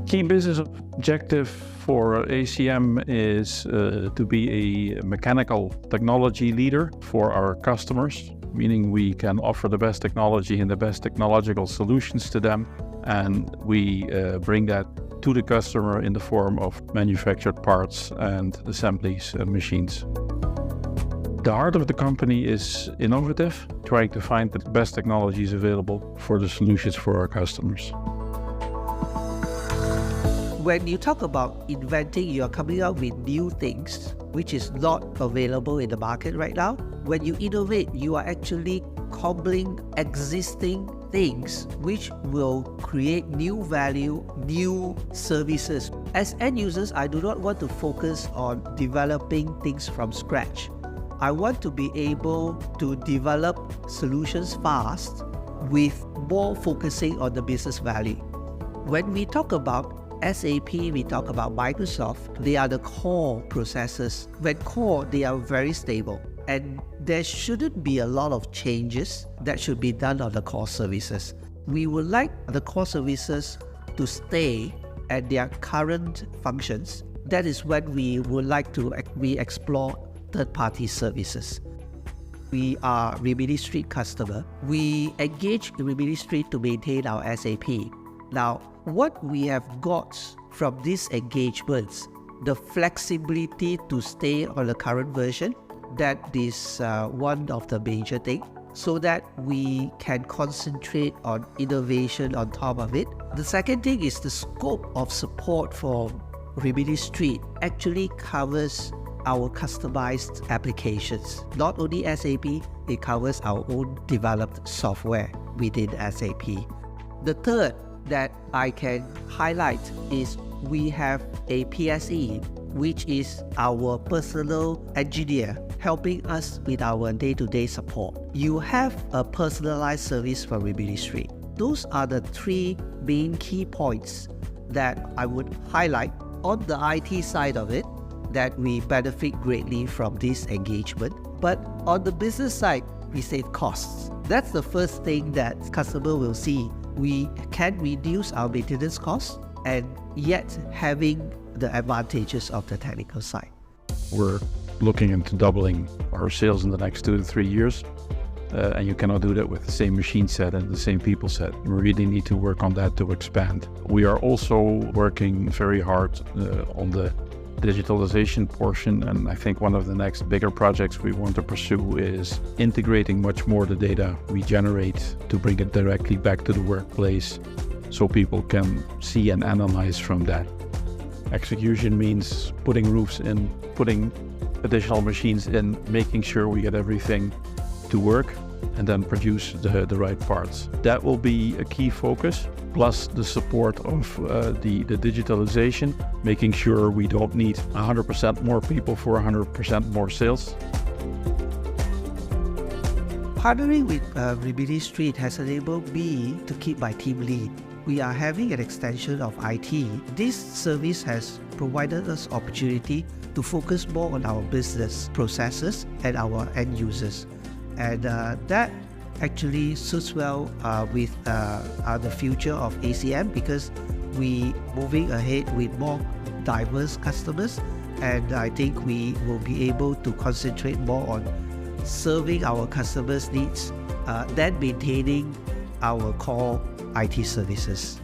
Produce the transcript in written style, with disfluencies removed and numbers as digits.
Key business objective for ACM is to be a mechanical technology leader for our customers, meaning we can offer the best technology and the best technological solutions to them, and we bring that to the customer in the form of manufactured parts and assemblies and machines. The heart of the company is innovative, trying to find the best technologies available for the solutions for our customers. When you talk about inventing, you are coming up with new things which is not available in the market right now. When you innovate, you are actually cobbling existing things which will create new value, new services. As end users, I do not want to focus on developing things from scratch. I want to be able to develop solutions fast with more focusing on the business value. When we talk about SAP, we talk about Microsoft, they are the core processors. When core, they are very stable. And there shouldn't be a lot of changes that should be done on the core services. We would like the core services to stay at their current functions. That is when we would like to explore third-party services. We are Rimini Street customer. We engage Rimini Street to maintain our SAP. Now, what we have got from these engagements, the flexibility to stay on the current version, that is one of the major things, so that we can concentrate on innovation on top of it. The second thing is the scope of support for Rimini Street actually covers our customized applications. Not only SAP, it covers our own developed software within SAP. The third that I can highlight is we have a PSE, which is our personal engineer helping us with our day-to-day support. You have a personalized service for Rimini Street. Those are the three main key points that I would highlight on the IT side of it, that we benefit greatly from this engagement. But on the business side, we save costs. That's the first thing that customer will see. We can reduce our maintenance costs and yet having the advantages of the technical side. We're looking into doubling our sales in the next 2 to 3 years. And you cannot do that with the same machine set and the same people set. We really need to work on that to expand. We are also working very hard on the digitalization portion, and I think one of the next bigger projects we want to pursue is integrating much more the data we generate to bring it directly back to the workplace so people can see and analyze from that. Execution means putting roofs in, putting additional machines in, making sure we get everything to work and then produce the right parts. That will be a key focus, plus the support of the digitalization, making sure we don't need 100% more people for 100% more sales. Partnering with Rimini Street has enabled me to keep my team lean. We are having an extension of IT. This service has provided us opportunity to focus more on our business processes and our end users. And that actually suits well with the future of ACM, because we moving ahead with more diverse customers, and I think we will be able to concentrate more on serving our customers' needs than maintaining our core IT services.